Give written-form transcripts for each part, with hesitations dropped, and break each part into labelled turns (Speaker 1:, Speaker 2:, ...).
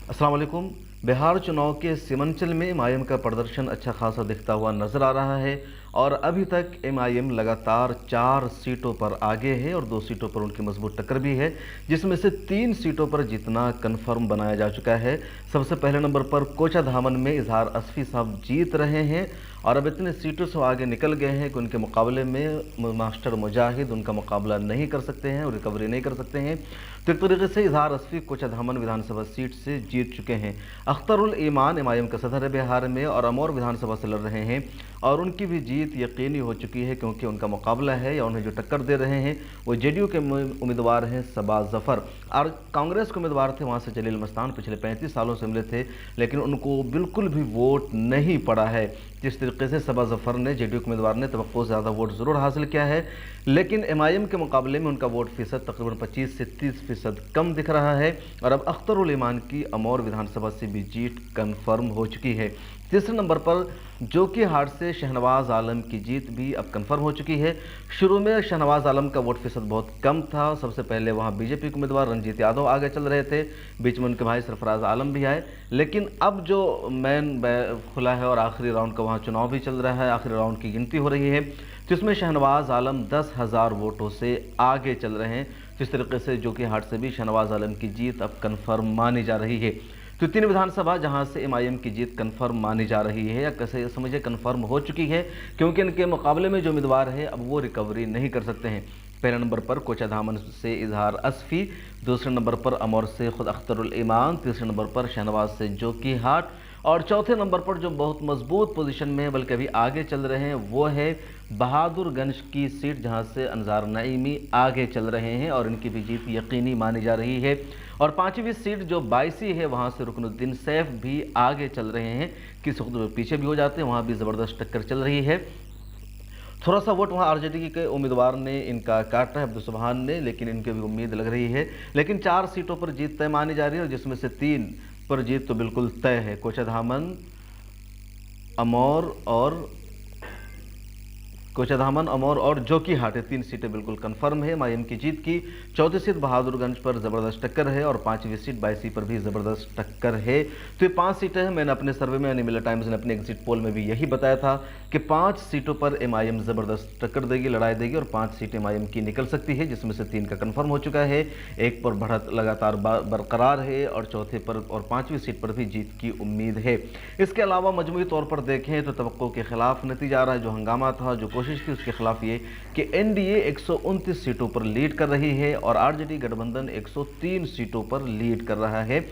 Speaker 1: अस्सलाम वालेकुम। बिहार चुनाव के सीमांचल में एमआईएम का प्रदर्शन अच्छा खासा दिखता हुआ नजर आ रहा है और अभी तक एमआईएम लगातार 4 सीटों पर आगे है और 2 सीटों पर उनकी मजबूत टक्कर भी है, जिसमें से 3 सीटों पर जीतना कन्फर्म बनाया जा चुका है। सबसे पहले नंबर पर कोचाधामन में इजहार असफी साहब जीत रहे हैं और अब इतने सीटों से आगे निकल गए हैं कि उनके मुकाबले में मास्टर मुजाहिद उनका मुकाबला नहीं कर सकते हैं और रिकवरी नहीं कर सकते हैं। तो एक तरीके से इजहार असफी कोचाधामन विधानसभा सीट से जीत चुके हैं। अख्तरुल ईमान एमआईएम का सदर है बिहार में और अमौर विधानसभा से लड़ रहे हैं और उनकी भी जीत यकीनी हो चुकी है, क्योंकि उनका मुकाबला है या उन्हें जो टक्कर दे रहे हैं वो जेडीयू के उम्मीदवार हैं सबा जफर, और कांग्रेस के उम्मीदवार थे वहाँ से जलील मस्तान, पिछले 35 सालों से मिले थे लेकिन उनको बिल्कुल भी वोट नहीं पड़ा है। जिस तरीके से सबा जफर ने जेडीयू के उम्मीदवार ने तवक्को से ज़्यादा वोट ज़रूर हासिल किया है, लेकिन एमआईएम के मुकाबले में उनका वोट फीसद तकरीबन 25 से 30% कम दिख रहा है और अब अख्तरुल ईमान की अमौर विधानसभा से भी जीत कन्फर्म हो चुकी है। तीसरे नंबर पर जोकीहाट से शहनवाज आलम की जीत भी अब कन्फर्म हो चुकी है। शुरू में शहनवाज आलम का वोट फीसद बहुत कम था, सबसे पहले वहां बीजेपी के उम्मीदवार रंजीत यादव आगे चल रहे थे, बीच में उनके भाई सरफराज आलम भी आए, लेकिन अब जो मैन खुला है और आखिरी राउंड का वहां चुनाव भी चल रहा है, आखिरी राउंड की गिनती हो रही है, जिसमें शहनवाज आलम 10,000 वोटों से आगे चल रहे हैं। जिस तरीके से जोकीहाट से भी शहनवाज आलम की जीत अब कन्फर्म मानी जा रही है। तो 3 विधानसभा जहां से एमआईएम की जीत कन्फर्म मानी जा रही है या कैसे समझे कन्फर्म हो चुकी है, क्योंकि इनके मुकाबले में जो उम्मीदवार है अब वो रिकवरी नहीं कर सकते हैं। पहले नंबर पर कोचाधामन से इजहार असफी, दूसरे नंबर पर अमौर से खुद अख्तरुल ईमान, तीसरे नंबर पर शहनवाज से जोकीहाट और चौथे नंबर पर जो बहुत मजबूत पोजीशन में है बल्कि अभी आगे चल रहे हैं वो है बहादुरगंज की सीट, जहां से अंजार नईमी आगे चल रहे हैं और इनकी भी जीत यकीनी मानी जा रही है। और 5वीं सीट जो 22 है वहां से रुकनुद्दीन सैफ भी आगे चल रहे हैं, किसी वक्त पीछे भी हो जाते हैं, वहां भी ज़बरदस्त टक्कर चल रही है। थोड़ा सा वोट वहाँ आरजेडी के उम्मीदवार ने इनका काटा है, अब्दुल सुबहान ने, लेकिन इनकी भी उम्मीद लग रही है। लेकिन 4 सीटों पर जीत तय मानी जा रही है और जिसमें से 3 पर जीत तो बिल्कुल तय है। कोचाधामन, अमौर और जोकीहाट, 3 सीटें बिल्कुल कंफर्म है एमआईएम की जीत की। चौथी सीट बहादुरगंज पर ज़बरदस्त टक्कर है और 5वीं सीट 22 पर भी ज़बरदस्त टक्कर है। तो ये 5 सीटें हैं। मैंने अपने सर्वे में, मिलर टाइम्स ने अपने एग्जिट पोल में भी यही बताया था कि 5 सीटों पर एमआईएम ज़बरदस्त टक्कर देगी, लड़ाई देगी और 5 सीटें एमआईएम की निकल सकती है, जिसमें से 3 का कन्फर्म हो चुका है, 1 पर बढ़त लगातार बरकरार है और चौथे पर और 5वीं सीट पर भी जीत की उम्मीद है। इसके अलावा मजमूई तौर पर देखें तो तवक्को के खिलाफ नतीजा आ रहा है। जो हंगामा था, जो कोशिश थी, उसके खिलाफ ये कि एनडीए 129 सीटों पर लीड कर रही है और आरजेडी गठबंधन 103 सीटों पर लीड कर रहा है।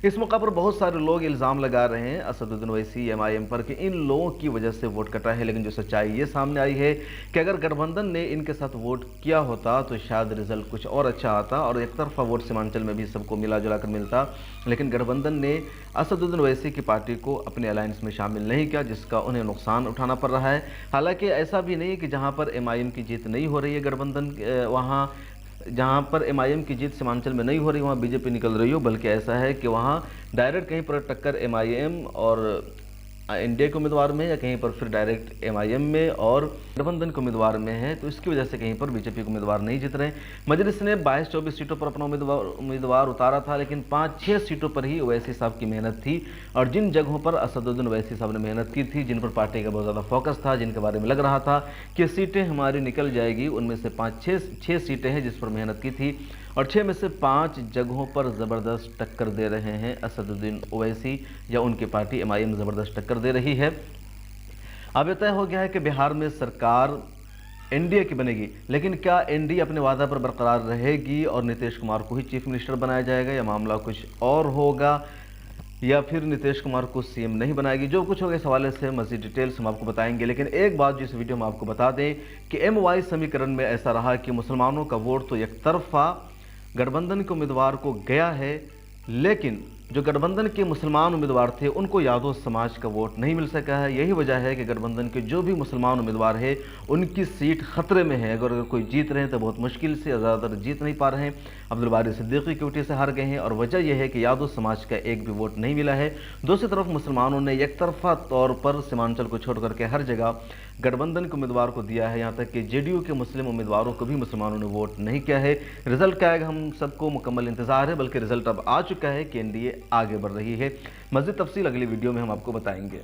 Speaker 1: इस मौका पर बहुत सारे लोग इल्ज़ाम लगा रहे हैं असदुद्दीन ओवैसी एमआईएम पर कि इन लोगों की वजह से वोट कटा है, लेकिन जो सच्चाई ये सामने आई है कि अगर गठबंधन ने इनके साथ वोट किया होता तो शायद रिजल्ट कुछ और अच्छा आता और एक तरफा वोट सीमांचल में भी सबको मिला जुला कर मिलता, लेकिन गठबंधन ने असदुद्दीन ओवैसी की पार्टी को अपने अलायंस में शामिल नहीं किया, जिसका उन्हें नुकसान उठाना पड़ रहा है। हालांकि ऐसा भी नहीं है कि जहां पर एमआईएम की जीत नहीं हो रही है गठबंधन वहां जहां पर एमआईएम की जीत सीमांचल में नहीं हो रही वहां बीजेपी निकल रही हो, बल्कि ऐसा है कि वहां डायरेक्ट कहीं पर टक्कर एमआईएम और एनडीए के उम्मीदवार में या कहीं पर फिर डायरेक्ट एमआईएम में और गठबंधन के उम्मीदवार में है, तो इसकी वजह से कहीं पर बीजेपी के उम्मीदवार नहीं जीत रहे। मजलिस ने 22-24 सीटों पर अपना उम्मीदवार उतारा था, लेकिन 5-6 सीटों पर ही ओवैसी साहब की मेहनत थी और जिन जगहों पर असदुद्दीन ओवैसी साहब ने मेहनत की थी, जिन पर पार्टी का बहुत ज़्यादा फोकस था, जिनके बारे में लग रहा था कि सीटें हमारी निकल जाएगी, उनमें से 5-6 सीटें हैं जिस पर मेहनत की थी और 6 में से 5 जगहों पर ज़बरदस्त टक्कर दे रहे हैं असदुद्दीन ओवैसी या उनकी पार्टी एमआईएम ज़बरदस्त टक्कर दे रही है। अब यह तय हो गया है कि बिहार में सरकार एनडीए की बनेगी, लेकिन क्या एनडीए अपने वादा पर बरकरार रहेगी और नीतीश कुमार को ही चीफ मिनिस्टर बनाया जाएगा या मामला कुछ और होगा या फिर नीतीश कुमार को सीएम नहीं बनाएगी? जो कुछ होगा इस हवाले से मज़ीद डिटेल्स हम आपको बताएंगे, लेकिन एक बात जो इस वीडियो में आपको बता दें कि एमवाई समीकरण में ऐसा रहा कि मुसलमानों का वोट तो एक तरफा गठबंधन के उम्मीदवार को गया है, लेकिन जो गठबंधन के मुसलमान उम्मीदवार थे उनको यादव समाज का वोट नहीं मिल सका है। यही वजह है कि गठबंधन के जो भी मुसलमान उम्मीदवार है उनकी सीट खतरे में है। अगर कोई जीत रहे हैं तो बहुत मुश्किल से, ज़्यादातर जीत नहीं पा रहे हैं। अब्दुल बारी सिद्दीकी की उठी से हार गए हैं और वजह यह है कि यादव समाज का एक भी वोट नहीं मिला है। दूसरी तरफ मुसलमानों ने एक तरफा तौर पर सीमांचल को छोड़ करके हर जगह गठबंधन के उम्मीदवार को दिया है, यहाँ तक कि जेडीयू के मुस्लिम उम्मीदवारों को भी मुसलमानों ने वोट नहीं किया है। रिजल्ट क्या आएगा हम सबको मुकम्मल इंतजार है, बल्कि रिजल्ट अब आ चुका है कि एनडीए आगे बढ़ रही है। मज़ीद तफसील अगली वीडियो में हम आपको बताएंगे।